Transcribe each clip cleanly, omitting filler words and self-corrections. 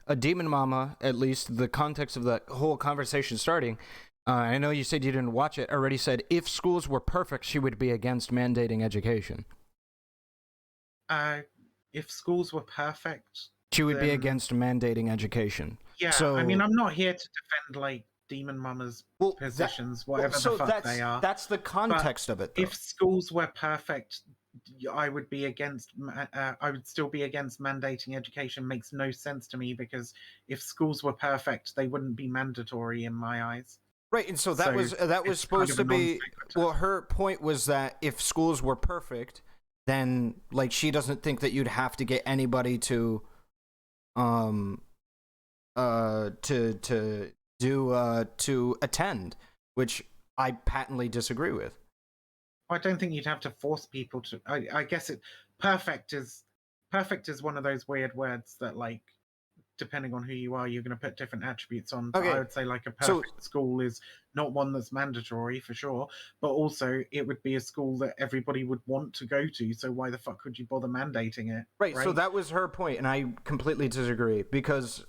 a demon mama, at least the context of the whole conversation starting, I know you said you didn't watch it, already said if schools were perfect, she would be against mandating education. Uh, if schools were perfect, She would be then against mandating education. yeah. I mean, So, I'm not here to defend like demon mamas well, positions, well, whatever the so fuck they are. that's the But context of it, though. if schools were perfect, I would be against. I would still be against mandating education. Makes no sense to me because if schools were perfect, they wouldn't be mandatory in my eyes. Right, and so So that was it's kind supposed of a to non be. sequitur. Well, her point was that if schools were perfect, then like she doesn't think that you'd have to get anybody um to attend, which I patently disagree with. I don't think you'd have to force people to. I guess it perfect is perfect is one of those weird words that like depending on who you are, you're going to put different attributes on. But I Okay, would say like a so perfect school is not one that's mandatory for sure, but also it would be a school that everybody would want to go to. So why the fuck would you bother mandating it, right, so right? that was her point, and I completely disagree because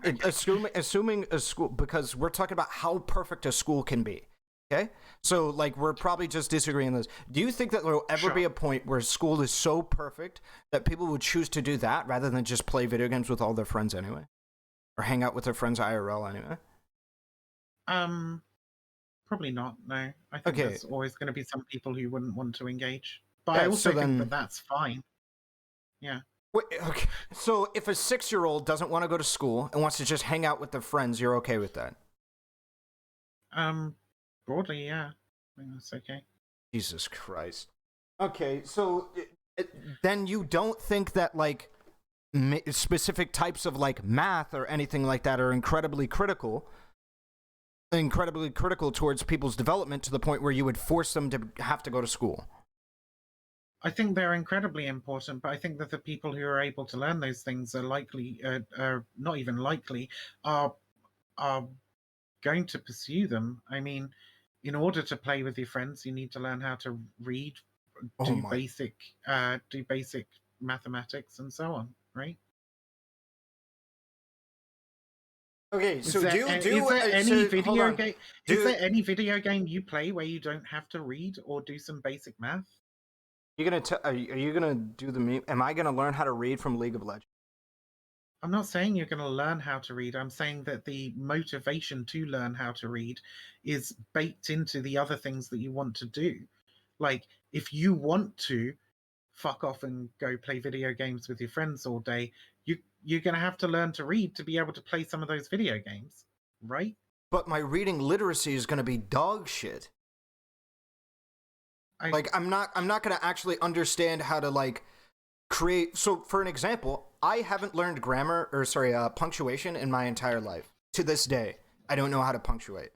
Okay. assuming a school, because we're talking about how perfect a school can be. Okay, so like we're probably just disagreeing on this. Do you think that there will ever be Sure. a point where school is so perfect that people would choose to do that rather than just play video games with all their friends anyway, or hang out with their friends IRL anyway? Um, Probably not. No, I think Okay, there's always going to be some people who wouldn't want to engage, but I yeah. So also think that then, that's fine. Yeah. wait, okay. So if a 6-year-old doesn't want to go to school and wants to just hang out with their friends, you're okay with that? Um, Broadly, yeah. I think that's okay. Jesus Christ. Okay, so then you don't think that like specific types of like math or anything like that are incredibly critical towards people's development to the point where you would force them to have to go to school. I think they're incredibly important, but I think that the people who are able to learn those things are likely, are not even likely, are are going to pursue them. I mean, in order to play with your friends, you need to learn how to read, Oh my. do basic mathematics, and so on. Right? Okay, Is so there is there any so hold video on. game? Is Do there any video game you play where you don't have to read or do some basic math? you gonna are you gonna do the meme? Am I gonna learn how to read from League of Legends? I'm not saying you're going to learn how to read. I'm saying that the motivation to learn how to read is baked into the other things that you want to do. Like, if you want to fuck off and go play video games with your friends all day, you're going to have to learn to read to be able to play some of those video games, right? But my reading literacy is gonna be dog shit. I Like I'm not gonna actually understand how to like create. So for an example, I haven't learned grammar or sorry punctuation in my entire life. To this day, I don't know how to punctuate.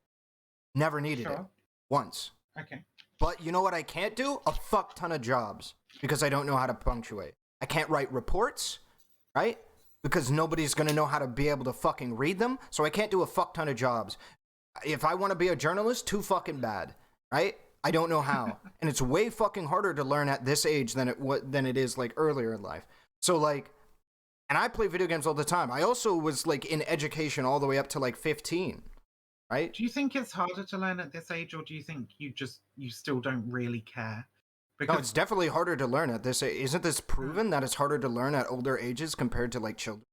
Never needed it Sure. once. Okay. But you know what I can't do? A fuck ton of jobs because I don't know how to punctuate. I can't write reports, right? Because nobody's gonna know how to be able to fucking read them. So I can't do a fuck ton of jobs. If I want to be a journalist, too fucking bad, right? I don't know how, and it's way fucking harder to learn at this age than it is like earlier in life. So like, and I play video games all the time. I also was like in education all the way up to like 15, right? Do you think it's harder to learn at this age, or do you think you still don't really care? No, it's Because definitely harder to learn at this age. Isn't this hmm, proven that it's harder to learn at older ages compared to like children?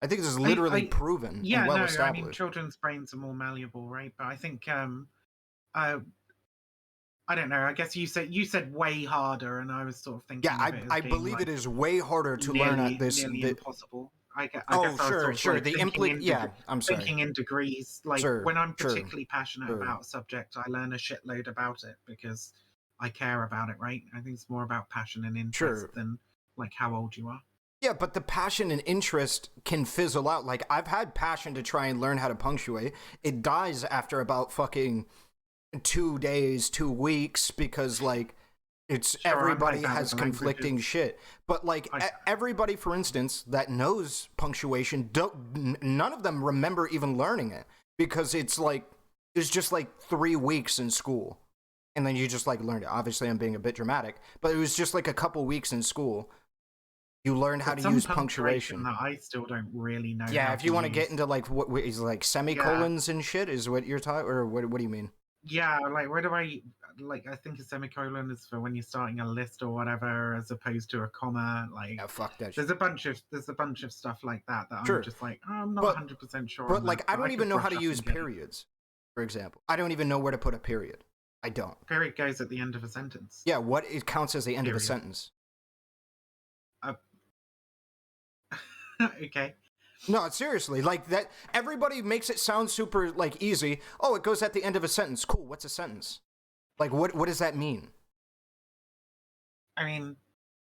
I think this is literally I proven and yeah, well no, I mean established. children's brains are more malleable, right? But I think I I don't know. I guess you said way harder, and I was sort of Yeah, thinking of it as I being believe it like is way harder to learn at this. nearly impossible. I Oh, guess I was sure, sort of sure. like The yeah, I'm sorry. thinking in degrees. Like Sure, when I'm sure, particularly passionate sure. about a subject, I learn a shitload about it because I care about it, right? I think it's more about passion and interest Sure. than like how old you are. Yeah, but the passion and interest can fizzle out. Like, I've had passion to try and learn how to punctuate. It dies after about fucking 2 days, 2 weeks, because, like, it's Sure, I'm like everybody that with has the conflicting languages. shit. But, like, I everybody, for instance, that knows punctuation, none of them remember even learning it because it's like, it's just like 3 weeks in school. And then you just like learned it. Obviously, I'm being a bit dramatic, but it was just like a couple weeks in school You learn how to some use punctuation. that I still don't really know. Yeah, how if you want to use. get into like what is like semicolons and shit, is what you're talking, or what do you mean? Yeah, like where do I like? I think a semicolon is for when you're starting a list or whatever, as opposed to a comma. Like, Yeah, fuck that shit. there's a bunch of stuff like that I'm Sure, just like, oh, I'm not but 100% sure but on that, like I but I don't could even know how brush to up use and get it. periods, for example. I don't even know where to put a period. I don't. Period goes at the end of a sentence. Yeah, what it counts as the end of a Period. sentence? Uh, okay. No, seriously, like that. Everybody makes it sound super like easy. Oh, it goes at the end of a sentence. Cool. What's a sentence? Like, what does that mean? I mean,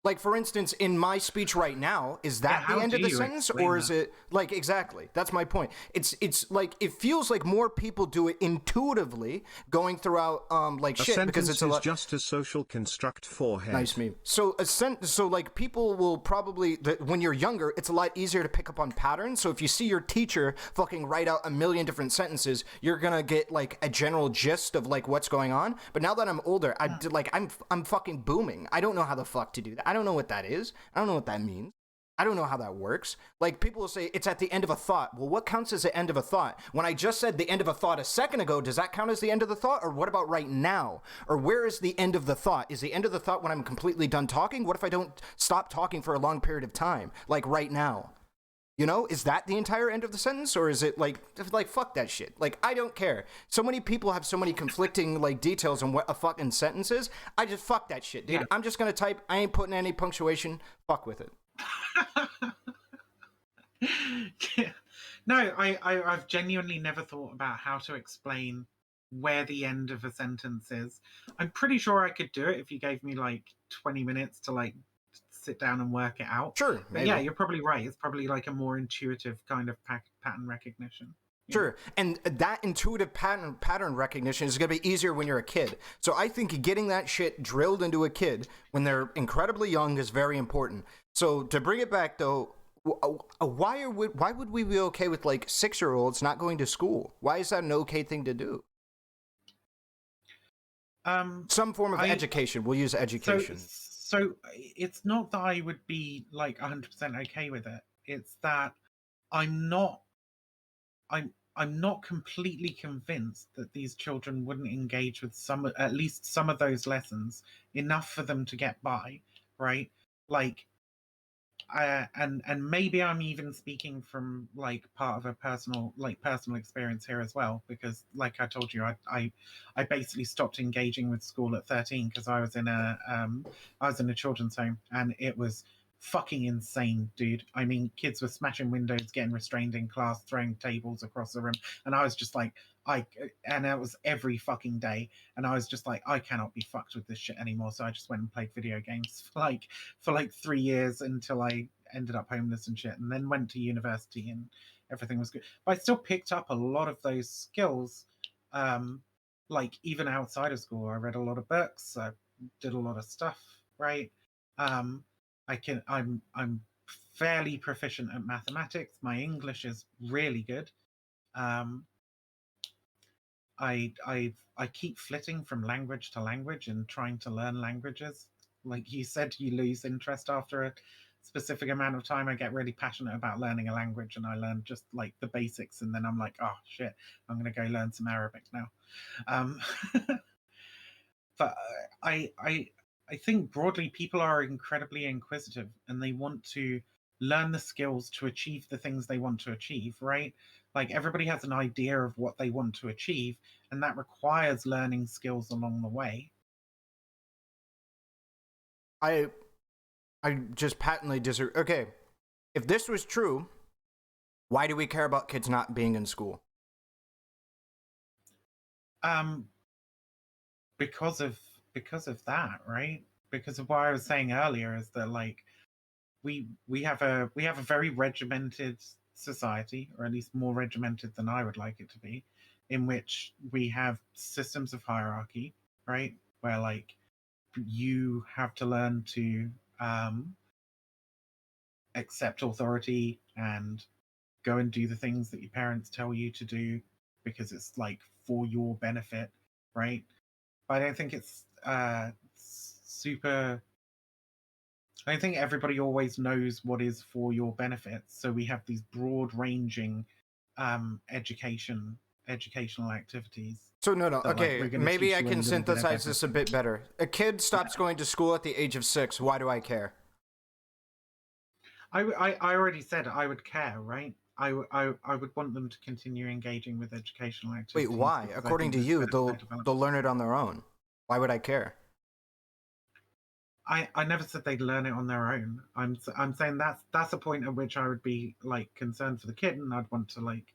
Like, for instance, in my speech right now, is that how the end do of the you sentence, explain or is that? it like exactly? That's my point. It's like it feels like more people do it intuitively, going throughout like A shit because sentence it's a is lot. just a social construct for head. Nice meme. So so like people will probably when you're younger, it's a lot easier to pick up on patterns. So if you see your teacher fucking write out a million different sentences, you're gonna get like a general gist of like what's going on. But now that I'm older, I'm fucking booming. I don't know how the fuck to do that. I don't know what that is. I don't know what that means. I don't know how that works. Like, people will say it's at the end of a thought. Well, what counts as the end of a thought? When I just said the end of a thought a second ago, does that count as the end of the thought? Or what about right now? Or where is the end of the thought? Is the end of the thought when I'm completely done talking? What if I don't stop talking for a long period of time? Like right now? You know, is that the entire end of the sentence? Or is it like fuck that shit? Like, I don't care. So many people have so many conflicting like details on what a fucking sentence is. I just fuck that shit, dude. Yeah. I'm just gonna type, I ain't putting any punctuation. Fuck with it. No, I've genuinely never thought about how to explain where the end of a sentence is. I'm pretty sure I could do it if you gave me like 20 minutes to like sit down and work it out. Sure, But maybe. yeah, you're probably right. It's probably like a more intuitive kind of pattern recognition. Yeah. Sure, and that intuitive pattern recognition is going to be easier when you're a kid. So I think getting that shit drilled into a kid when they're incredibly young is very important. So to bring it back though, why would we be okay with like 6-year-olds not going to school? Why is that an okay thing to do? Some form of education. We'll use education. So it's not that I would be like 100% okay with it. It's that I'm not I'm not completely convinced that these children wouldn't engage with at least some of those lessons enough for them to get by, right? Like, and maybe I'm even speaking from like part of a personal experience here as well, because like I told you, I basically stopped engaging with school at 13 because I was in a children's home, and it was fucking insane, dude. I mean, kids were smashing windows, getting restrained in class, throwing tables across the room, and I was just like, and it was every fucking day, and I was just like, I cannot be fucked with this shit anymore. So I just went and played video games for like 3 years until I ended up homeless and shit, and then went to university, and everything was good. But I still picked up a lot of those skills, like even outside of school. I read a lot of books. I did a lot of stuff, right? Um, I'm fairly proficient at mathematics. My English is really good. Um, I keep flitting from language to language and trying to learn languages. Like you said, you lose interest after a specific amount of time. I get really passionate about learning a language, and I learn just like the basics, and then I'm like, oh shit, I'm gonna go learn some Arabic now. Um, but I think broadly people are incredibly inquisitive, and they want to learn the skills to achieve the things they want to achieve, right? Like everybody has an idea of what they want to achieve, and that requires learning skills along the way. I just patently disagree. Okay, if this was true, why do we care about kids not being in school? Because of that, right? Because of what I was saying earlier, is that like we have a very regimented society, or at least more regimented than I would like it to be, in which we have systems of hierarchy, right? Where like you have to learn to accept authority and go and do the things that your parents tell you to do because it's like for your benefit, right? But I don't think it's super I think everybody always knows what is for your benefits, so we have these broad-ranging educational activities. So no, That, like, okay, we're going to maybe teach I you a can little bit of synthesize this a bit everything. better. A kid stops going to school at the age of 6. Why do I care? I already said I would care, right? I would want them to continue engaging with educational activities. Wait, why? because I According think to this you, betters their they'll development. learn it on their own. Why would I care? I never said they'd learn it on their own. I'm saying that's a point at which I would be like concerned for the kid, and I'd want to like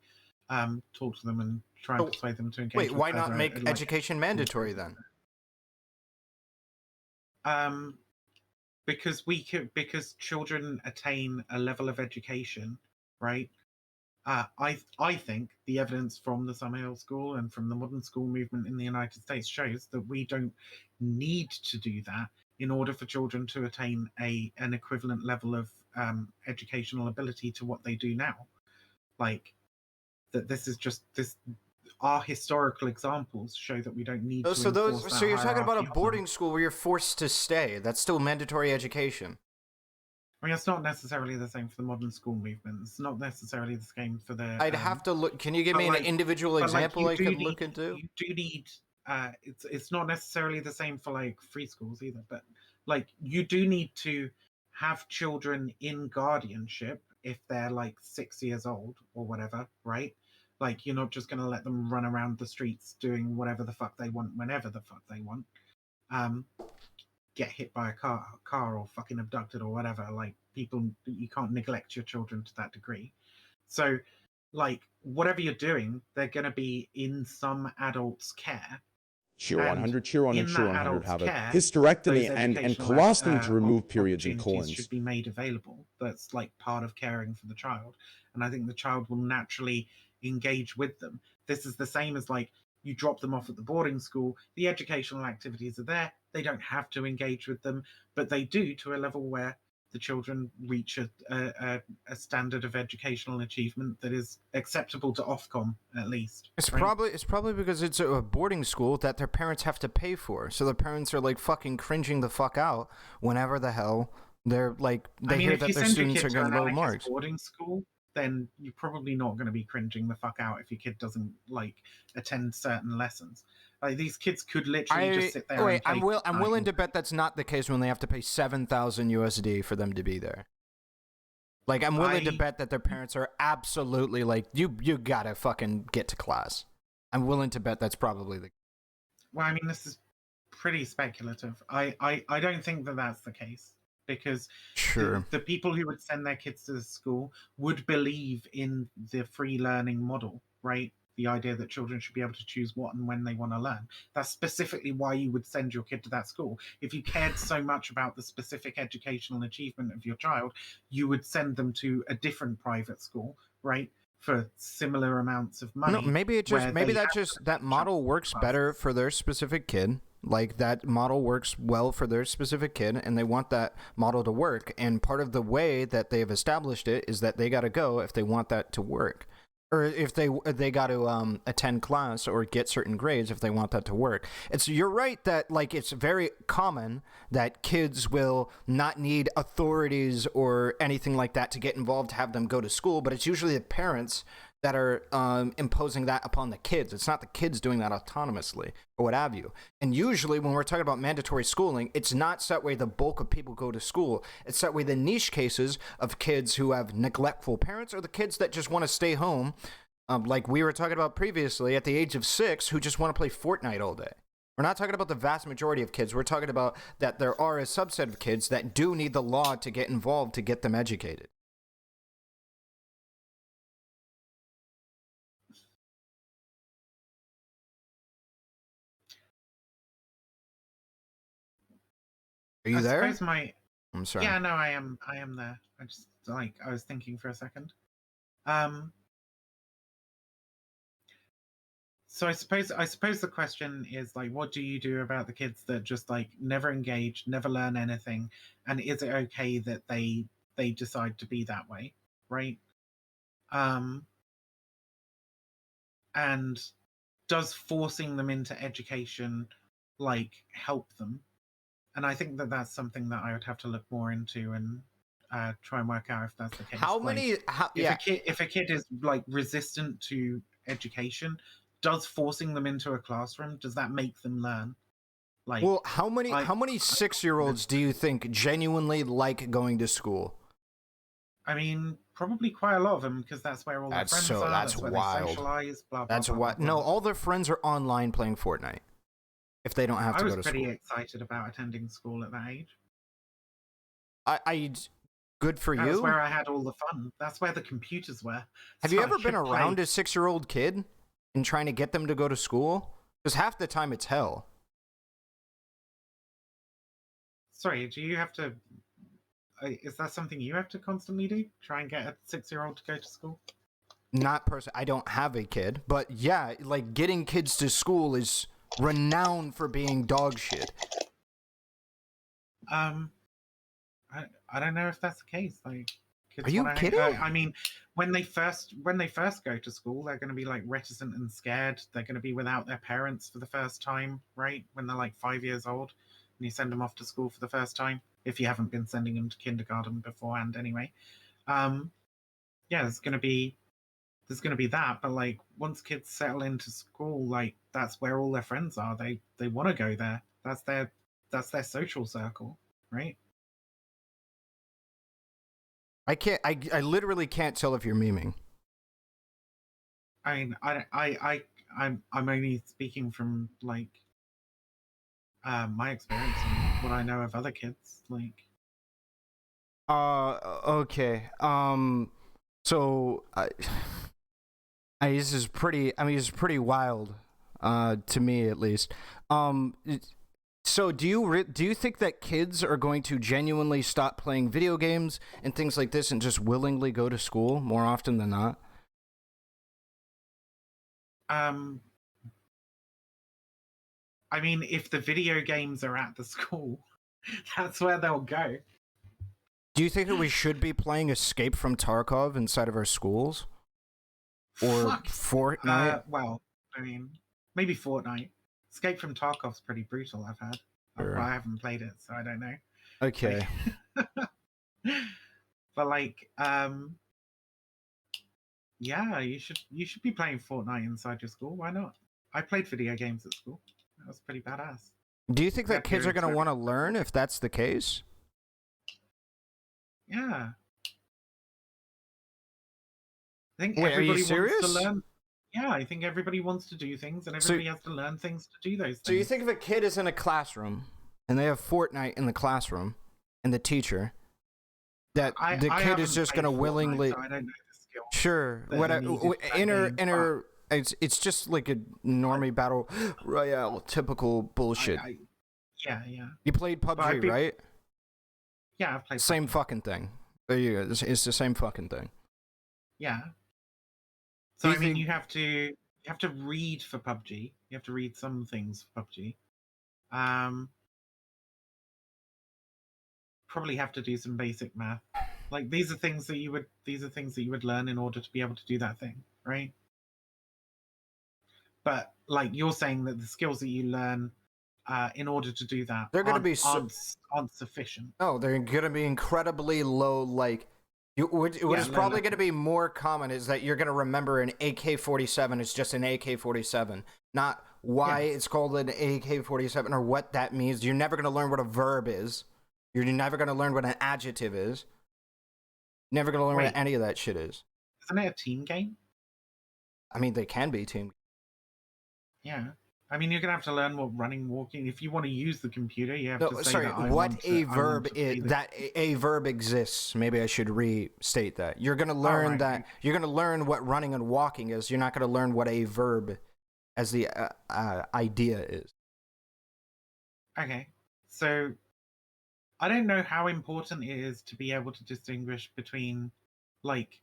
talk to them and try and So, persuade them to engage. wait, with why not further, make like, education mandatory then? Because children attain a level of education, right? I think the evidence from the Summerhill School and from the modern school movement in the United States shows that we don't need to do that in order for children to attain an equivalent level of educational ability to what they do now. Like that, this is just this. Our historical examples show that we don't need Oh, to enforce that so you're talking about a hierarchy on them. boarding school where you're forced to stay. That's still mandatory education. I mean, it's not necessarily the same for the modern school movement. It's not necessarily the same for the. I'd have to look. Can you give but me an like- individual but, like, example you I do could need- look into? You do need. It's not necessarily the same for like free schools either, but like you do need to have children in guardianship if they're like 6 years old or whatever, right? Like you're not just going to let them run around the streets doing whatever the fuck they want whenever the fuck they want. Get hit by a car or fucking abducted or whatever. Like people, you can't neglect your children to that degree. So, like whatever you're doing, they're going to be in some adult's care. Cheer And 100, cheer 100, in cheer that 100 adult's have a care, hysterectomy those and educational, colostomy to remove periods and opportunities colons. should be made available. That's like part of caring for the child, and I think the child will naturally engage with them. This is the same as like you drop them off at the boarding school. The educational activities are there. They don't have to engage with them, but they do to a level where the children reach a standard of educational achievement that is acceptable to Ofcom, at least. It's right? probably because it's a boarding school that their parents have to pay for. So the parents are like fucking cringing the fuck out whenever the hell they're like they hear that their students are getting low marks. Boarding school, then you're probably not going to be cringing the fuck out if your kid doesn't like attend certain lessons. Like these kids could literally just sit there. Wait, and play I'm willing to bet that's not the case when they have to pay 7,000 USD for them to be there. Like I'm willing to bet that their parents are absolutely like you gotta fucking get to class. I'm willing to bet that's probably the. Well, I mean, this is pretty speculative. I don't think that that's the case because Sure. the people who would send their kids to the school would believe in the free learning model, right? The idea that children should be able to choose what and when they want to learn. That's specifically why you would send your kid to that school. If you cared so much about the specific educational achievement of your child, you would send them to a different private school, right? For similar amounts of money. No, maybe that model works better for their specific kid. Like that model works well for their specific kid, and they want that model to work. And part of the way that they've established it is that they got to go if they want that to work, or if they got to attend class or get certain grades if they want that to work. You're right that like it's very common that kids will not need authorities or anything like that to get involved to have them go to school, but it's usually the parents that are imposing that upon the kids. It's not the kids doing that autonomously or what have you. And usually when we're talking about mandatory schooling, it's not so that way the bulk of people go to school. It's that way the niche cases of kids who have neglectful parents or the kids that just want to stay home, like we were talking about previously, at the age of 6, who just want to play Fortnite all day. We're not talking about the vast majority of kids. We're talking about that there are a subset of kids that do need the law to get involved to get them educated. Are you there? I'm sorry. Yeah, no, I am there. I just I was thinking for a second. So I suppose the question is like, what do you do about the kids that just like never engage, never learn anything, and is it okay that they decide to be that way, right? And does forcing them into education like help them? And I think that that's something that I would have to look more into and try and work out if that's the case. How Like, many? Yeah. If a kid is like resistant to education, does forcing them into a classroom, does that make them learn? Like, Well, how many 6-year-olds do you think genuinely like going to school? I mean, probably quite a lot of them, because that's where all their friends are. That's where wild. They socialize. Blah blah. That's blah, what. blah, blah. No, all their friends are online playing Fortnite. If they don't have to go to I was school. pretty excited about attending school at that age. I good for you. That's where I had all the fun. That's where the computers were. Have you ever been around a 6-year-old kid and trying to get them to go to school? Because half the time it's hell. Sorry, do you have to? Is that something you have to constantly do? Try and get a 6-year-old to go to school? Not personally. I don't have a kid, but yeah, like getting kids to school is renowned for being dog shit. I don't know if that's the case. Like, are you kidding? I mean, when they first go to school, they're going to be like reticent and scared. They're going to be without their parents for the first time, right? When they're like 5 years old, and you send them off to school for the first time, if you haven't been sending them to kindergarten beforehand, anyway. Yeah, there's going to be that. But like, once kids settle into school, like that's where all their friends are. They want to go there. That's their social circle, right? I literally can't tell if you're memeing. I mean, I'm only speaking from like my experience and what I know of other kids. Like, okay. So this is pretty. I mean, it's pretty wild, to me at least. So do you think that kids are going to genuinely stop playing video games and things like this and just willingly go to school more often than not? I mean, if the video games are at the school, that's where they'll go. Do you think that we should be playing Escape from Tarkov inside of our schools? Or Fortnite? Well, I mean, maybe Fortnite. Escape from Tarkov's pretty brutal, I've heard. Sure. I haven't played it, so I don't know. Okay. But like, yeah, you should be playing Fortnite inside your school. Why not? I played video games at school. That was pretty badass. Do you think that kids are going to want to learn if that's the case? Yeah. I think Wait, are you everybody serious? wants to learn. Yeah, I think everybody wants to do things, and everybody has to learn things to do those things. So you think if a kid is in a classroom and they have Fortnite in the classroom and the teacher, that the kid is just going to willingly? So I don't know the skill. Sure, whatever. It's just like a normie battle royale, typical bullshit. Yeah. You played PUBG, right? Yeah, I've played. Same fucking thing. There you go. It's the same fucking thing. Yeah. So I mean, you have to read for PUBG. You have to read some things for PUBG. Probably have to do some basic math. Like these are things that you would learn in order to be able to do that thing, right? But like you're saying that the skills that you learn in order to do that, they're going to be aren't sufficient. No, they're going to be incredibly low. Like what is probably going to be more common is that you're going to remember an AK-47 is just an AK-47, not why it's called an AK-47 or what that means. You're never going to learn what a verb is. You're never going to learn what an adjective is. Never going to learn what any of that shit is. Isn't it a team game? I mean, they can be team. Yeah. I mean, you're going to have to learn what running, walking. If you want to use the computer, you have to say sorry, that what a verb is. That a verb exists. Maybe I should restate that. You're going to learn that. You're going to learn what running and walking is. You're not going to learn what a verb as the idea is. Okay. So I don't know how important it is to be able to distinguish between like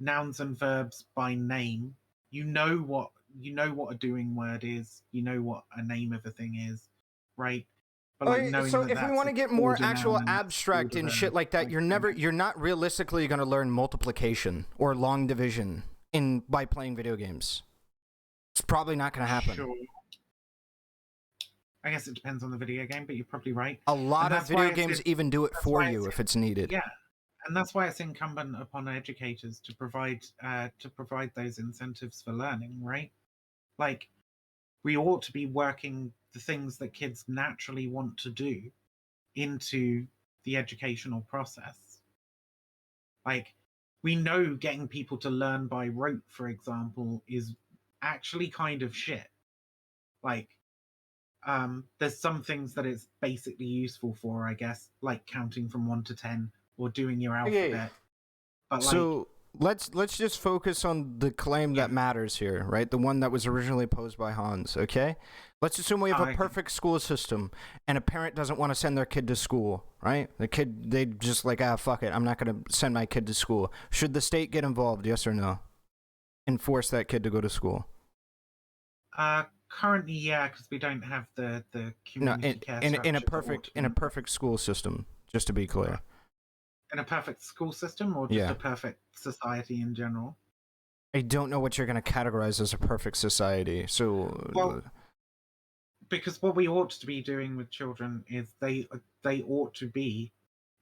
nouns and verbs by name. You know what a doing word is. You know what a name of a thing is, right? But like so if we want to get more actual abstract and shit like that, you're not realistically going to learn multiplication or long division by playing video games. It's probably not going to happen. Sure. I guess it depends on the video game, but you're probably right. A lot of that's why video I games said- even do it that's for why I you said- if it's needed. Yeah, and that's why it's incumbent upon educators to provide those incentives for learning, right? Like, we ought to be working the things that kids naturally want to do into the educational process. Like, we know getting people to learn by rote, for example, is actually kind of shit. Like, there's some things that it's basically useful for, I guess, like counting from 1 to 10 or doing your alphabet. But like, So let's just focus on the claim that matters here, right? The one that was originally posed by Hans, okay? Let's assume we have a perfect school system and a parent doesn't want to send their kid to school, right? The kid, they just like, fuck it, I'm not going to send my kid to school. Should the state get involved, yes or no? And force that kid to go to school? currently, yeah, because we don't have the community care in a structure perfect school system, just to be clear. In a perfect school system, or just a perfect society in general? I don't know what you're going to categorize as a perfect society. So, well, because what we ought to be doing with children is they ought to be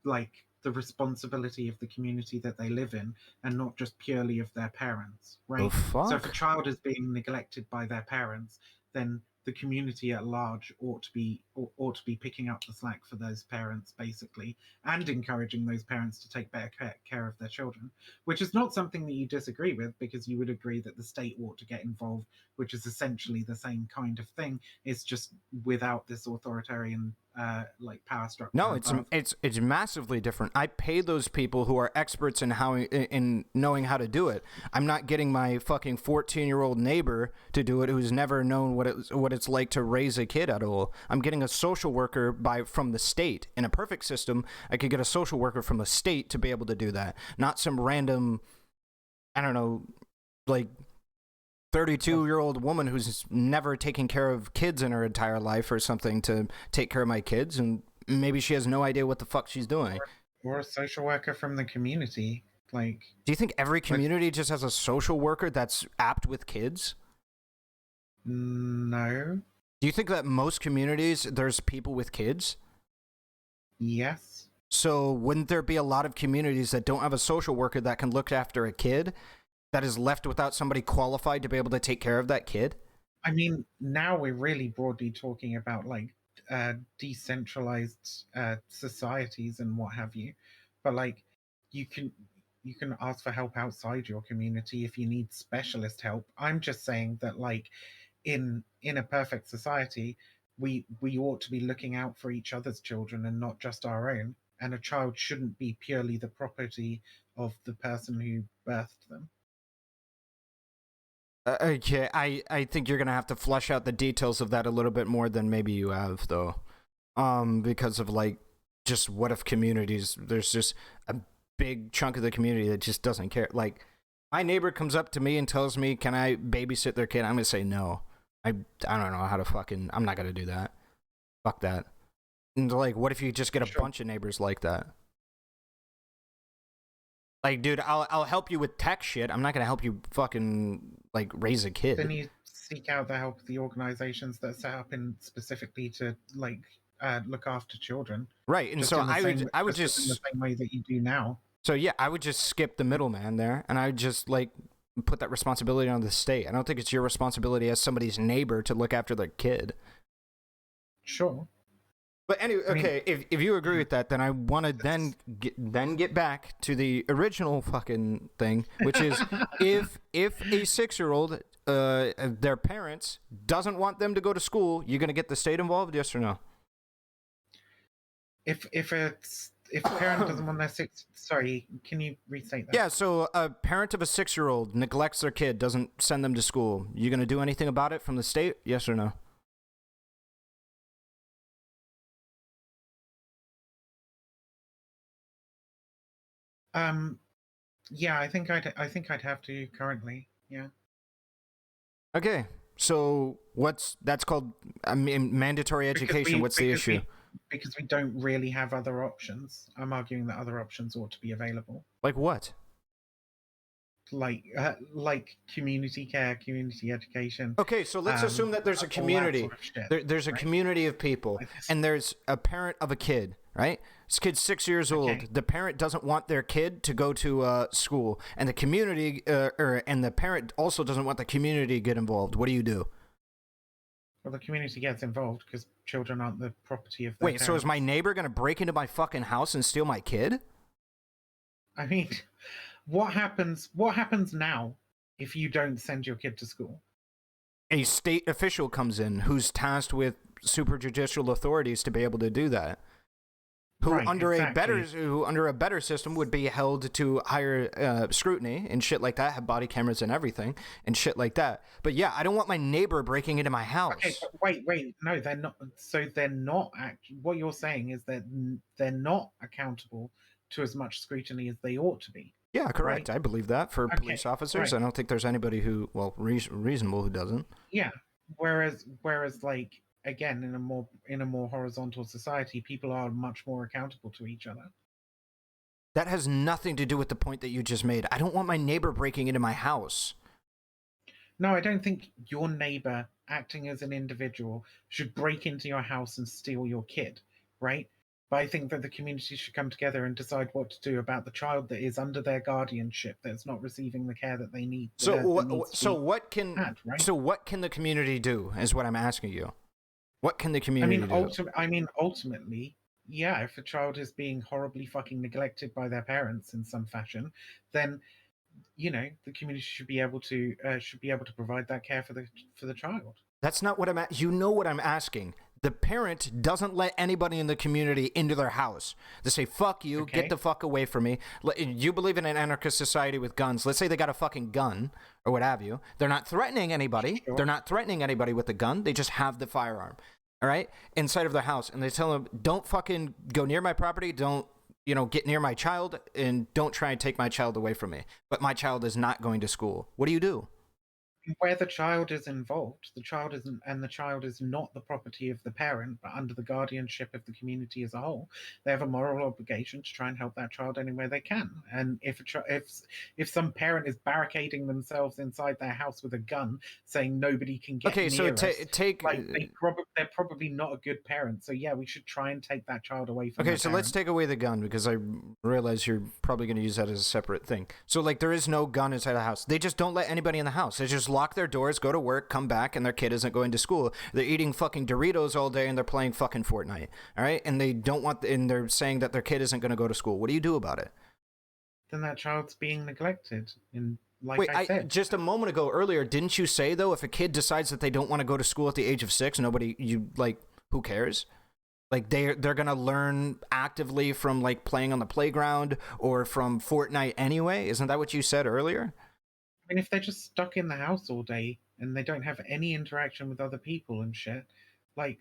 like the responsibility of the community that they live in, and not just purely of their parents, right? So if a child is being neglected by their parents, then the community at large ought to be picking up the slack for those parents, basically, and encouraging those parents to take better care of their children, which is not something that you disagree with, because you would agree that the state ought to get involved, which is essentially the same kind of thing. It's just without this authoritarian like power structure. No, it's massively different. I pay those people who are experts in knowing how to do it. I'm not getting my fucking 14-year-old neighbor to do it who's never known what it's like to raise a kid at all. I'm getting a social worker from the state. In a perfect system, I could get a social worker from the state to be able to do that, not some random, I don't know, like 32-year-old woman who's never taken care of kids in her entire life or something to take care of my kids, and maybe she has no idea what the fuck she's doing. Or a social worker from the community. Like, do you think every community just has a social worker that's apt with kids? No. Do you think that most communities there's people with kids? Yes. So wouldn't there be a lot of communities that don't have a social worker that can look after a kid, that is left without somebody qualified to be able to take care of that kid? I mean, now we're really broadly talking about like decentralized societies and what have you, but like you can ask for help outside your community if you need specialist help. I'm just saying that like in a perfect society, we ought to be looking out for each other's children and not just our own, and a child shouldn't be purely the property of the person who birthed them. Okay, I think you're gonna have to flesh out the details of that a little bit more than maybe you have, though. Because of like, just what if communities, there's just a big chunk of the community that just doesn't care. Like, my neighbor comes up to me and tells me, "Can I babysit their kid?" I'm gonna say no. I don't know how to fucking. I'm not gonna do that. Fuck that. And like, what if you just get a bunch of neighbors like that? Like, dude, I'll help you with tech shit. I'm not gonna help you fucking like raise a kid. Then you seek out the help of the organizations that are set up in specifically to like look after children. Right, and so I would just in the same way that you do now. So yeah, I would just skip the middleman there, and I would just like put that responsibility on the state. I don't think it's your responsibility as somebody's neighbor to look after their kid. Sure. But anyway, okay, if you agree with that, then I want to then get back to the original fucking thing, which is if a 6-year-old, their parents doesn't want them to go to school, you're gonna get the state involved, yes or no? If a parent doesn't want their sorry, can you restate that? Yeah, so a parent of a 6-year-old neglects their kid, doesn't send them to school, you gonna do anything about it from the state, yes or no? Yeah, I think I'd have to currently. Yeah. Okay, so that's called mandatory education. What's the issue? Because we don't really have other options. I'm arguing that other options ought to be available. Like what? like community care, community education. Okay, so let's assume that there's a all that community. sort of shit, There's a right? community of people, Like this- and there's a parent of a kid, right? This kid's 6 years old. Okay. The parent doesn't want their kid to go to school, and the community, and the parent also doesn't want the community to get involved. What do you do? Well, the community gets involved because children aren't the property of their Wait, so is parents. my neighbor gonna break into my fucking house and steal my kid? I mean, what happens now if you don't send your kid to school? A state official comes in who's tasked with superjudicial authorities to be able to do that. Who Right, under exactly. a better system would be held to higher scrutiny and shit like that, have body cameras and everything and shit like that. But yeah, I don't want my neighbor breaking into my house. Okay, but wait, no, they're not. So they're not. What you're saying is that they're not accountable to as much scrutiny as they ought to be. Yeah, correct. Right. I believe that for Okay, police officers. right. I don't think there's anybody who, well, reasonable who doesn't. Yeah. Whereas, like again, in a more horizontal society, people are much more accountable to each other. That has nothing to do with the point that you just made. I don't want my neighbor breaking into my house. No, I don't think your neighbor, acting as an individual, should break into your house and steal your kid, right? But I think that the community should come together and decide what to do about the child that is under their guardianship, that's not receiving the care that they need. So that needs to be what can had, right? so what can the community do? Is what I'm asking you. What can the community do? Ultimately, yeah, if a child is being horribly fucking neglected by their parents in some fashion, then the community should be able to provide that care for the child. That's not what you know what I'm asking. The parent doesn't let anybody in the community into their house. They say, fuck you, Okay. get the fuck away from me. You believe in an anarchist society with guns. Let's say they got a fucking gun or what have you. They're not threatening anybody. Sure. They're not threatening anybody with a gun. They just have the firearm, all right, inside of their house. And they tell them, don't fucking go near my property. Don't, get near my child, and don't try and take my child away from me. But my child is not going to school. What do you do? Where the child is involved, the child is not the property of the parent, but under the guardianship of the community as a whole. They have a moral obligation to try and help that child any way they can. And if some parent is barricading themselves inside their house with a gun, saying nobody can get Okay, so near us, take. they're probably not a good parent. So yeah, we should try and take that child away from. Okay, so let's take away the gun, because I realize you're probably going to use that as a separate thing. So, there is no gun inside the house. They just don't let anybody in the house. They just lock their doors, go to work, come back, and their kid isn't going to school. They're eating fucking Doritos all day, and they're playing fucking Fortnite. All right, and they're saying that their kid isn't going to go to school. What do you do about it? Then that child's being neglected. And Wait, I said, just a moment ago earlier, didn't you say though, if a kid decides that they don't want to go to school at the age of 6, who cares? They're gonna learn actively from playing on the playground or from Fortnite anyway. Isn't that what you said earlier? I mean, if they're just stuck in the house all day and they don't have any interaction with other people and shit, their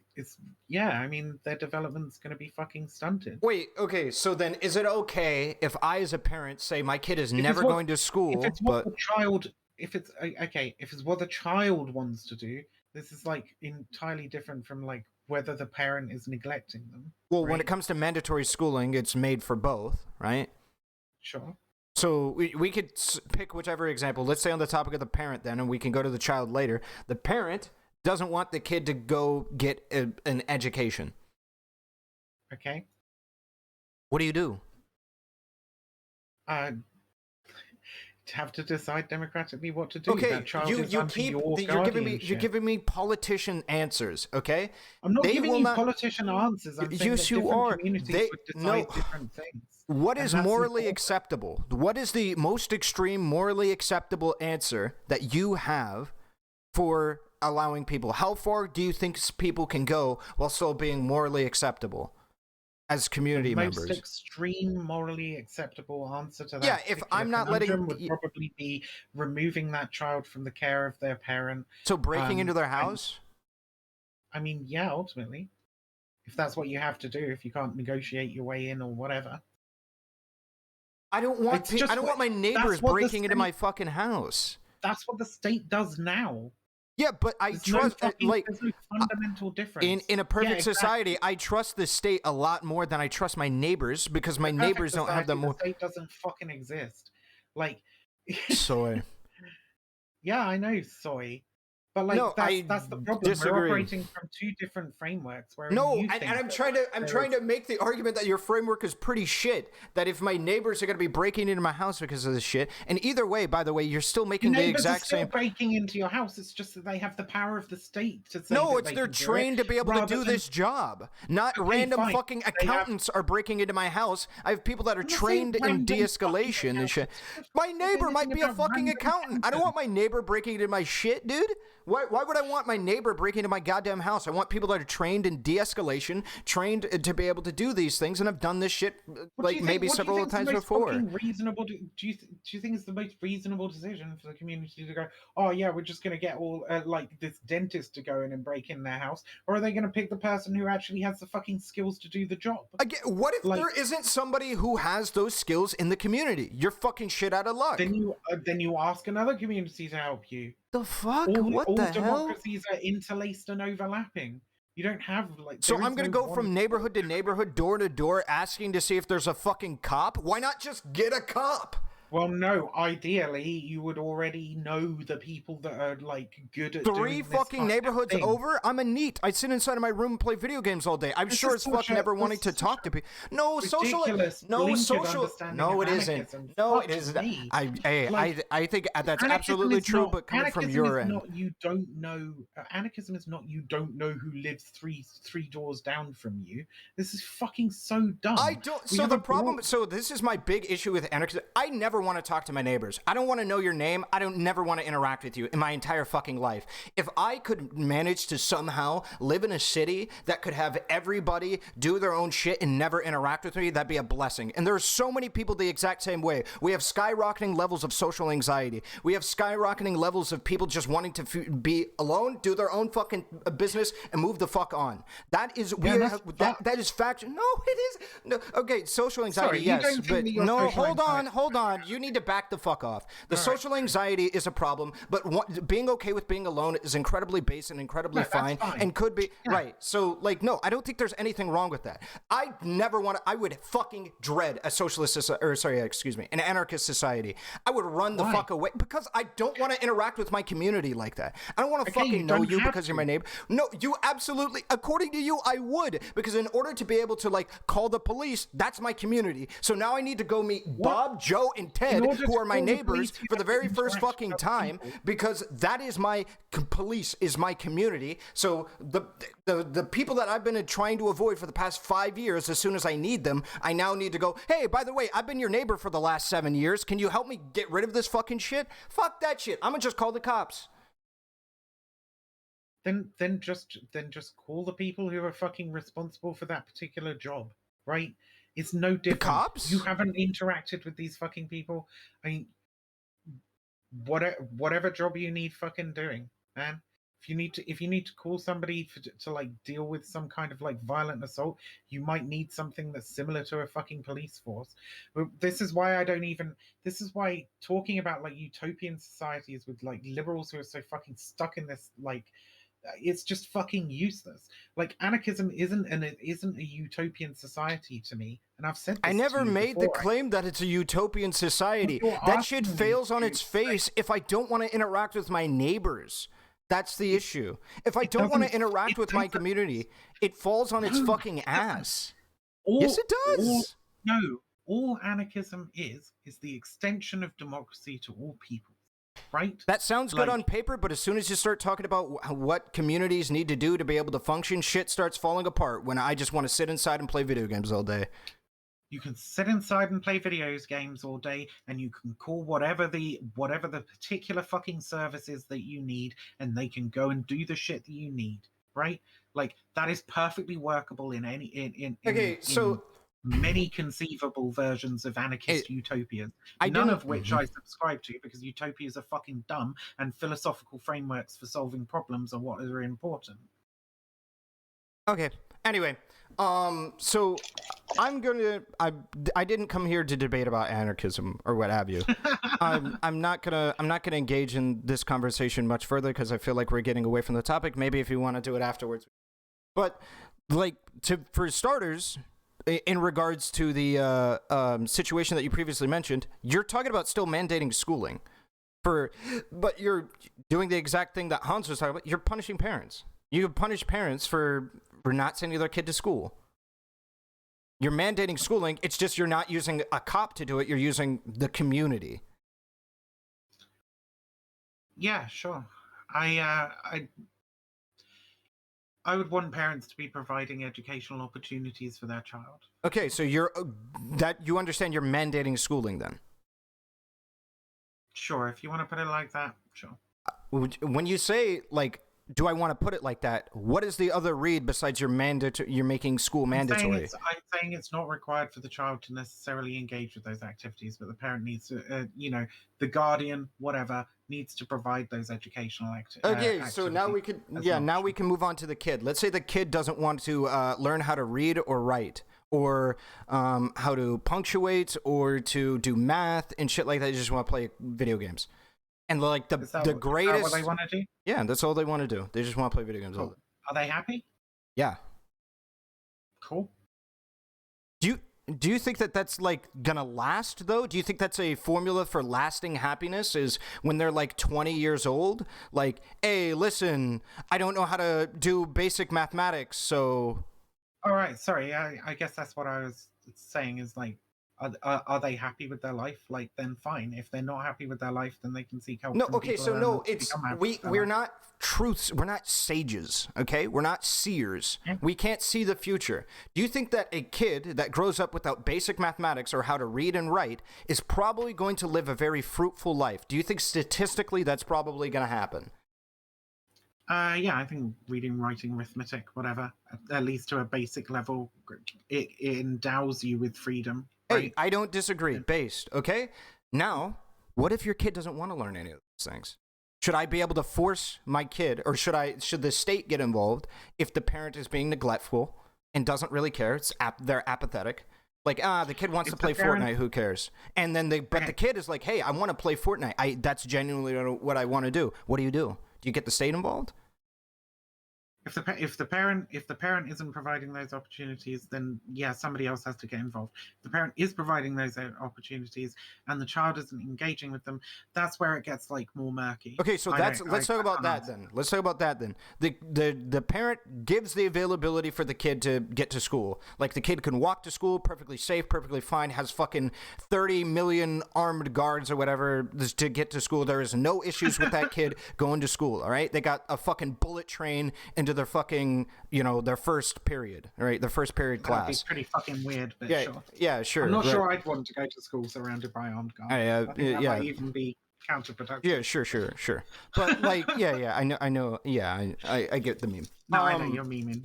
development's going to be fucking stunted. Wait, okay, so then is it okay if I as a parent say my kid is never going to school, if it's what the child wants to do, this is entirely different from whether the parent is neglecting them. well, right? when it comes to mandatory schooling, it's made for both, right? Sure. So we could pick whichever example. Let's say on the topic of the parent then, and we can go to the child later. The parent doesn't want the kid to go get an education. Okay. What do you do? Have to decide democratically what to do. Okay, that child is you're giving me politician answers. Okay, I'm not giving you not, politician answers. I'm saying yes, that you different are. Communities would decide different things. What is morally important. acceptable? What is the most extreme morally acceptable answer that you have for allowing people? How far do you think people can go while still being morally acceptable as community members? Most extreme morally acceptable answer to that. Yeah, if I'm not letting, would probably be removing that child from the care of their parent. So breaking into their house? I mean, yeah, ultimately, if that's what you have to do, if you can't negotiate your way in or whatever. I don't want my neighbors breaking into my fucking house. That's what the state does now. Yeah, but I trust there's no fundamental difference. In a perfect society. I trust the state a lot more than I trust my neighbors, because my neighbors don't have the more. The state doesn't fucking exist. Soy. Yeah, I know, soy. But like No, that's the problem. disagree. We're operating from two different frameworks. Where No, you and think I'm that trying to make the argument that your framework is pretty shit. That if my neighbors are gonna be breaking into my house because of this shit, and either way, by the way, you're still making your the neighbors are exact still same. breaking into your house. It's just that they have the power of the state to say No, that it's they they're can do trained it, to be able to rather do than- this job. Not Okay, random fine. fucking They have- accountants are breaking into my house. I have people that are I'm not saying trained in random de-escalation fucking and shit. accountants. My Don't neighbor say might anything be a about fucking random accountant. I don't want my neighbor breaking into my shit, dude. Why would I want my neighbor breaking into my goddamn house? I want people that are trained in de-escalation, trained to be able to do these things, and I've done this shit like maybe several times before. Reasonable? Do you think it's the most reasonable decision for the community to go? Oh yeah, we're just going to get all like this dentist to go in and break in their house, or are they going to pick the person who actually has the fucking skills to do the job? Again, what if Like- there isn't somebody who has those skills in the community? You're fucking shit out of luck. Then you ask another community to help you. The fuck? All What the hell? democracies are interlaced and overlapping. You don't have like. So there I'm is gonna no go one- from neighborhood to neighborhood, door to door, asking to see if there's a fucking cop? Why not just get a cop? Well, no. Ideally, you would already know the people that are like good at doing Three this fucking kind of neighborhoods thing. over? I'm a neat. I sit inside of my room and play video games all day. I'm This sure is as fuck such a- never this wanting is to such talk a to people. No, social. ridiculous, No, blinkered social. understanding No, of it isn't. anarchism. No, Fuck it isn't. me. I think that's Anarchism absolutely is true, not- but coming from anarchism your is end. Not, you don't know. Anarchism is not you don't know who lives three doors down from you. This is fucking so dumb. I don't. We So have the a problem. broad- So this is my big issue with anarchism. I never want to talk to my neighbors. I don't want to know your name. I don't never want to interact with you in my entire fucking life. If I could manage to somehow live in a city that could have everybody do their own shit and never interact with me, that'd be a blessing. And there are so many people the exact same way. We have skyrocketing levels of social anxiety. We have skyrocketing levels of people just wanting to be alone, do their own fucking business, and move the fuck on. That is that is fact. No, it is. No, okay, social anxiety, Sorry, you yes, don't think but that your no. social anxiety- Hold on. You need to back the fuck off. The social anxiety is a problem, but being okay with being alone is incredibly base and incredibly No, that's fine, fine. and could be Yeah. right. So, like, no, I don't think there's anything wrong with that. I never want to. I would fucking dread a an anarchist society. I would run the Why? fuck away because I don't want to interact with my community like that. I don't want to Okay, you fucking know don't you have because you're to. my neighbor. No, you absolutely. According to you, I would, because in order to be able to like call the police, that's my community. So now I need to go meet Bob, Joe, and Ted, order who to are my call the neighbors, police, you for the have to very first interact fucking with time, people. because that is my police is my community. So the people that I've been trying to avoid for the past 5 years, as soon as I need them, I now need to go, hey, by the way, I've been your neighbor for the last 7 years. Can you help me get rid of this fucking shit? Fuck that shit. I'm gonna just call the cops. Then just call the people who are fucking responsible for that particular job, right? It's no different. cops? You haven't interacted with these fucking people. I mean, whatever job you need fucking doing, man. If you need to call somebody to like deal with some kind of like violent assault, you might need something that's similar to a fucking police force. But this is why this is why talking about like utopian societies with like liberals who are so fucking stuck in this like it's just fucking useless. Like anarchism isn't a utopian society to me, and I've said this I never to you made the before. claim that it's a utopian society. You're That shit asking me fails on to its face if I don't want to interact with my neighbors. That's the issue. If I don't want to doesn't- interact it with my doesn't- community, it falls on its No, fucking it doesn't. ass. All- Yes, it does. all anarchism is the extension of democracy to all people, right? That sounds good Like- on paper, but as soon as you start talking about what communities need to do to be able to function, shit starts falling apart when I just want to sit inside and play video games all day. You can sit inside and play video games all day, and you can call whatever the particular fucking service is that you need, and they can go and do the shit that you need, right? Like that is perfectly workable in any in many conceivable versions of anarchist utopias, none of which I subscribe to, because utopias are fucking dumb and philosophical frameworks for solving problems are what are important. Okay. Anyway, so I didn't come here to debate about anarchism or what have you. I'm not gonna engage in this conversation much further because I feel like we're getting away from the topic. Maybe if you want to do it afterwards, but like for starters, in regards to the situation that you previously mentioned, you're talking about still mandating schooling, but you're doing the exact thing that Hans was talking about. You're punishing parents. You punish parents for not sending their kid to school. You're mandating schooling. It's just you're not using a cop to do it. You're using the community. Yeah, sure. I would want parents to be providing educational opportunities for their child. Okay, so you understand you're mandating schooling then? Sure, if you want to put it like that, sure. When you say, like, do I want to put it like that, what is the other read besides you're making school mandatory? I'm saying it's not required for the child to necessarily engage with those activities, but the parent needs to, the guardian, whatever, needs to provide those educational activities. Okay, so now we could, now we can move on to the kid. Let's say the kid doesn't want to learn how to read or write, or how to punctuate, or to do math and shit like that. They just want to play video games. And like the greatest. Is that what they want to do? Yeah, that's all they want to do. They just want to play video games. Cool. Are they happy? Yeah. Cool. Do you think that that's like gonna last though? Do you think that's a formula for lasting happiness? Is when they're like 20 years old, like, hey, listen, I don't know how to do basic mathematics, so. All right. Sorry. I guess that's what I was saying. Is like. Are they happy with their life? Like, then fine. If they're not happy with their life, then they can seek help. No, okay, so no, it's we're not truths. We're not sages. Okay, we're not seers. Yeah. We can't see the future. Do you think that a kid that grows up without basic mathematics or how to read and write is probably going to live a very fruitful life? Do you think statistically that's probably going to happen? Yeah, I think reading, writing, arithmetic, whatever, at least to a basic level, it endows you with freedom. Right? Hey, I don't disagree. Based, okay? Now, what if your kid doesn't want to learn any of those things? Should I be able to force my kid, or should the state get involved if the parent is being neglectful and doesn't really care? They're apathetic. Like, the kid wants to play Fortnite, who cares? And then the kid is like, hey, I want to play Fortnite. That's genuinely what I want to do. What do? Do you get the state involved? If the parent isn't providing those opportunities, then yeah, somebody else has to get involved. If the parent is providing those opportunities and the child isn't engaging with them, that's where it gets like more murky. Okay, so let's talk about that then. Let's talk about that then. The parent gives the availability for the kid to get to school. Like, the kid can walk to school perfectly safe, perfectly fine, has fucking 30 million armed guards or whatever to get to school. There is no issues with that kid going to school, all right? They got a fucking bullet train into their fucking, their first period, right? Their first period class. That'd be pretty fucking weird, but yeah, sure. Yeah, sure. I'm not sure I'd want to go to school surrounded by armed guards. I think that might even be counterproductive. Yeah, sure. But like, yeah, I know. Yeah, I get the meme. No, I know you're memeing.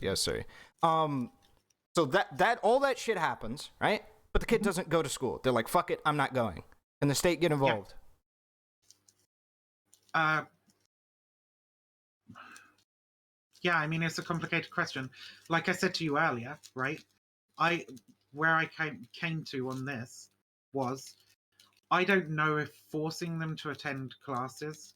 Yeah. Sorry. So that all that shit happens, right? But the kid doesn't go to school. They're like, fuck it, I'm not going. And the state get involved. Yeah, I mean, it's a complicated question. Like I said to you earlier, right? Where I came to on this was, I don't know if forcing them to attend classes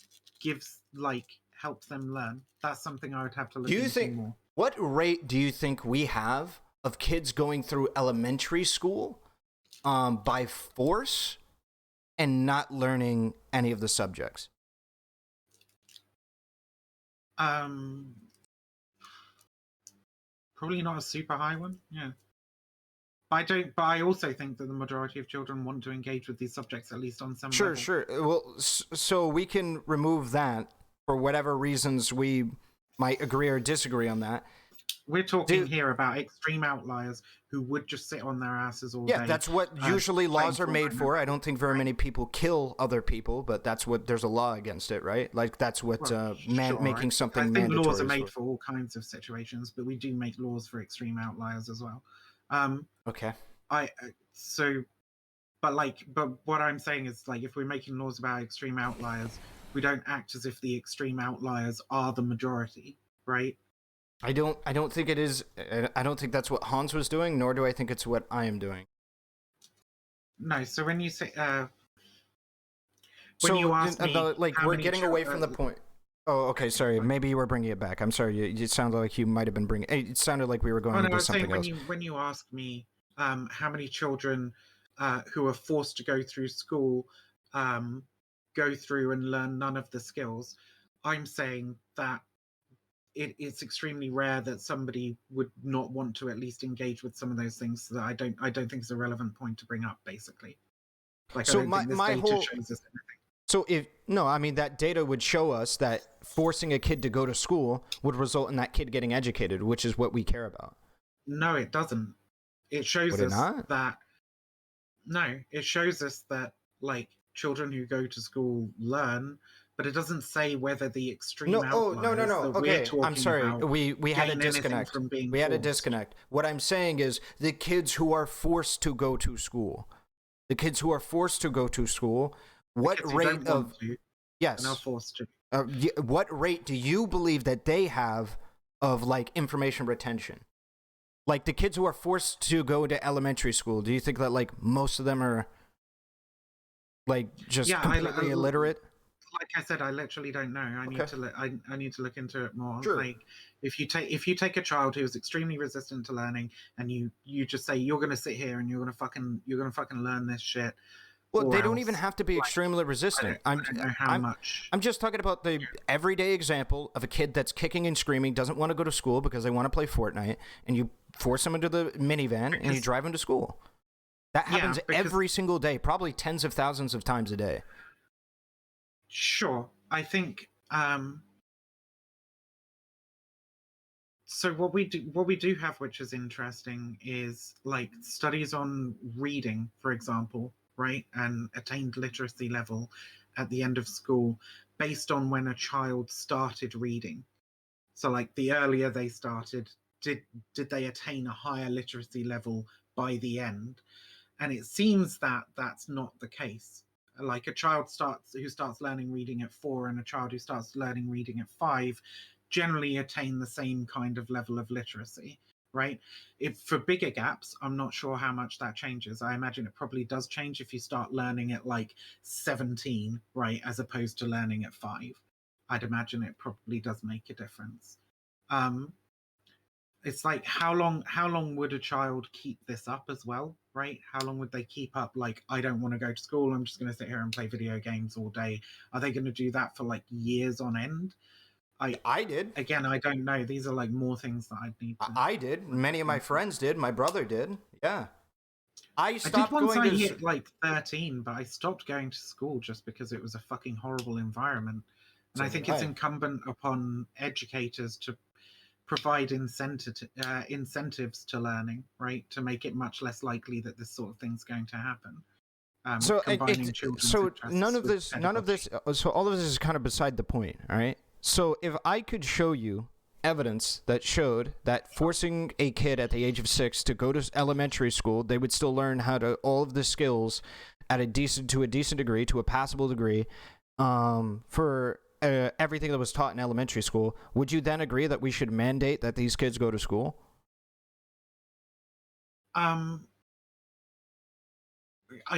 helps them learn. That's something I would have to look into more. What rate do you think we have of kids going through elementary school by force and not learning any of the subjects? Probably not a super high one. Yeah. But I also think that the majority of children want to engage with these subjects, at least on some level. Sure. Well, so we can remove that for whatever reasons we might agree or disagree on that. We're talking here about extreme outliers who would just sit on their asses all day. Yeah, that's what usually laws are made for. I don't think very many people kill other people, but that's what there's a law against it, right? Like, that's what making something mandatory. I think laws are made for all kinds of situations, but we do make laws for extreme outliers as well. Okay. But what I'm saying is, like, if we're making laws about extreme outliers, we don't act as if the extreme outliers are the majority, right? I don't think it is. I don't think that's what Hans was doing, nor do I think it's what I am doing. No. So when you say, we're getting away from the point. Oh, okay. Sorry. Maybe you were bringing it back. I'm sorry. It sounded like you might have been bringing. It sounded like we were going Oh no, into I'm saying something else. when you ask me how many children who are forced to go through school go through and learn none of the skills, I'm saying that it's extremely rare that somebody would not want to at least engage with some of those things. So that I don't think it's a relevant point to bring up. Basically, like I So don't think this data shows us anything. So if no, I mean that data would show us that forcing a kid to go to school would result in that kid getting educated, which is what we care about. No, it doesn't. It shows Would it us not? that no, it shows us that like children who go to school learn, but it doesn't say whether the extreme No, oh, outliers no. that we're Okay, talking I'm sorry. about We had a gain anything disconnect. from being We had a forced. disconnect. What I'm saying is the kids who are forced to go to school, the kids who are forced to go to school, what Kids who rate don't want of to yes, are now forced to. what rate do you believe that they have of like information retention? Like the kids who are forced to go to elementary school, do you think that like most of them are like just Yeah, completely illiterate? Like I said, I literally don't know. I need Okay. to I need to look into it more. Sure. Like if you take a child who's extremely resistant to learning and you just say you're gonna sit here and you're gonna fucking learn this shit. Well, or they don't else, even have to be like, extremely resistant. I don't know how much. I'm just talking about the everyday example of a kid that's kicking and screaming, doesn't want to go to school because they want to play Fortnite, and you force them into the minivan and you drive them to school. That happens every single day, probably tens of thousands of times a day. Sure, I think. So what we do have, which is interesting, is like studies on reading, for example, right, and attained literacy level at the end of school, based on when a child started reading. So, like the earlier they started, did they attain a higher literacy level by the end? And it seems that that's not the case. Like a child who starts learning reading at 4 and a child who starts learning reading at 5 generally attain the same kind of level of literacy, right? If for bigger gaps, I'm not sure how much that changes. I imagine it probably does change if you start learning at like 17, right, as opposed to learning at 5. I'd imagine it probably does make a difference. It's like how long would a child keep this up as well, right? How long would they keep up like I don't want to go to school, I'm just going to sit here and play video games all day? Are they going to do that for like years on end? I did. Again, I don't know. These are like more things that I'd need to. I did. Many of my friends did. My brother did. Yeah. I I did stopped once going I to hit like 13, but I stopped going to school just because it was a fucking horrible environment. And So I think did it's I. incumbent upon educators to provide incentives to learning, right? To make it much less likely that this sort of thing's going to happen. So Combining children's so interests none of with this pedagogy. so all of this is kind of beside the point, all right? So if I could show you evidence that showed that forcing a kid at the age of 6 to go to elementary school, they would still learn how to all of the skills at a decent degree, to a passable degree, for everything that was taught in elementary school, would you then agree that we should mandate that these kids go to school? I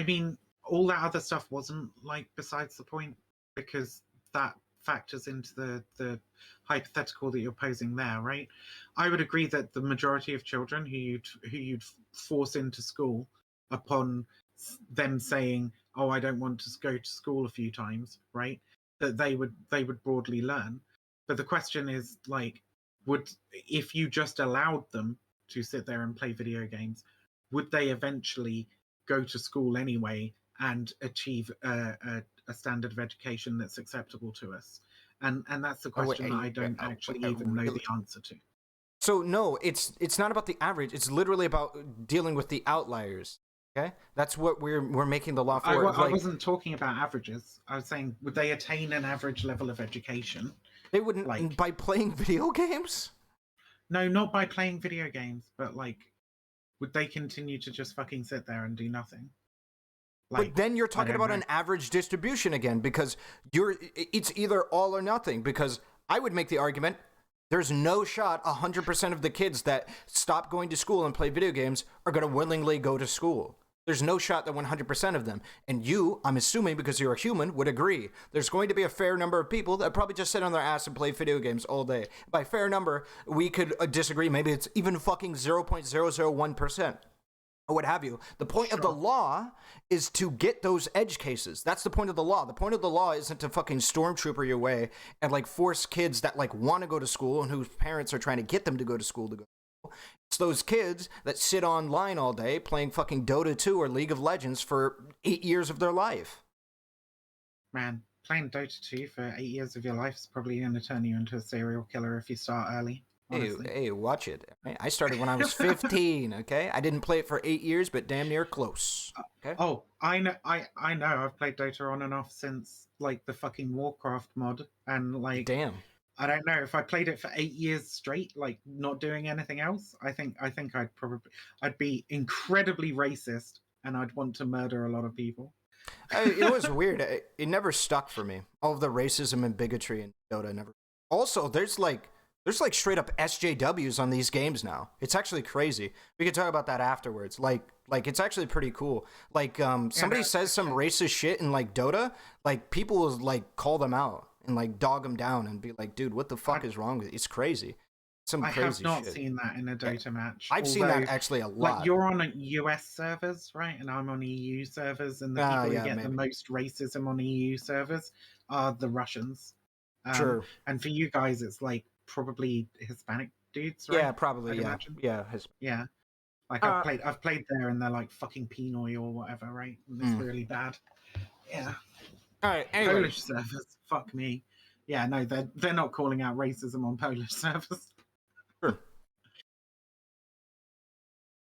mean, all that other stuff wasn't like besides the point because that factors into the hypothetical that you're posing there, right? I would agree that the majority of children who you'd force into school upon them saying, "Oh, I don't want to go to school" a few times, right? That they would broadly learn. But the question is like, would if you just allowed them to sit there and play video games, would they eventually go to school anyway and achieve a standard of education that's acceptable to us? And that's the question that I don't actually even know the answer to. So no, it's not about the average. It's literally about dealing with the outliers. Okay, that's what we're making the law for. I wasn't talking about averages. I was saying, would they attain an average level of education? They wouldn't like by playing video games. No, not by playing video games, but like, would they continue to just fucking sit there and do nothing? Like, but then you're talking about an average distribution again, because it's either all or nothing. Because I would make the argument there's no shot 100% of the kids that stop going to school and play video games are going to willingly go to school. There's no shot that 100% of them, and you, I'm assuming because you're a human, would agree. There's going to be a fair number of people that probably just sit on their ass and play video games all day. By fair number, we could disagree. Maybe it's even fucking 0.001%. Or what have you. The point of the law is to get those edge cases. That's the point of the law. The point of the law isn't to fucking stormtrooper your way and like force kids that like want to go to school and whose parents are trying to get them to go to school to go. It's those kids that sit online all day playing fucking Dota 2 or League of Legends for 8 years of their life. Man, playing Dota 2 for 8 years of your life is probably going to turn you into a serial killer if you start early. Hey, watch it. I started when I was 15, okay? I didn't play it for 8 years, but damn near close. Okay? Oh, I know. I've played Dota on and off since like the fucking Warcraft mod, and like, damn. I don't know if I played it for 8 years straight, like not doing anything else. I think I'd be incredibly racist, and I'd want to murder a lot of people. It was weird. It never stuck for me. All of the racism and bigotry in Dota never. Also, there's like straight up SJWs on these games now. It's actually crazy. We could talk about that afterwards. Like it's actually pretty cool. Like somebody says some racist shit in like Dota, like people will like call them out and like dog them down and be like, dude, what the fuck is wrong with you? It's crazy. I have not seen that in a Dota match. I've seen that actually a lot. Like you're on US servers, right? And I'm on EU servers, and the people who get the most racism on EU servers are the Russians. Sure. And for you guys, it's like probably Hispanic dudes, right? Yeah, probably. Yeah. Yeah. Like I've played there, and they're like fucking Pinoy or whatever, right? And it's really bad. Yeah. All right. Anyway. Polish servers, fuck me. Yeah, no, they're not calling out racism on Polish servers. Sure.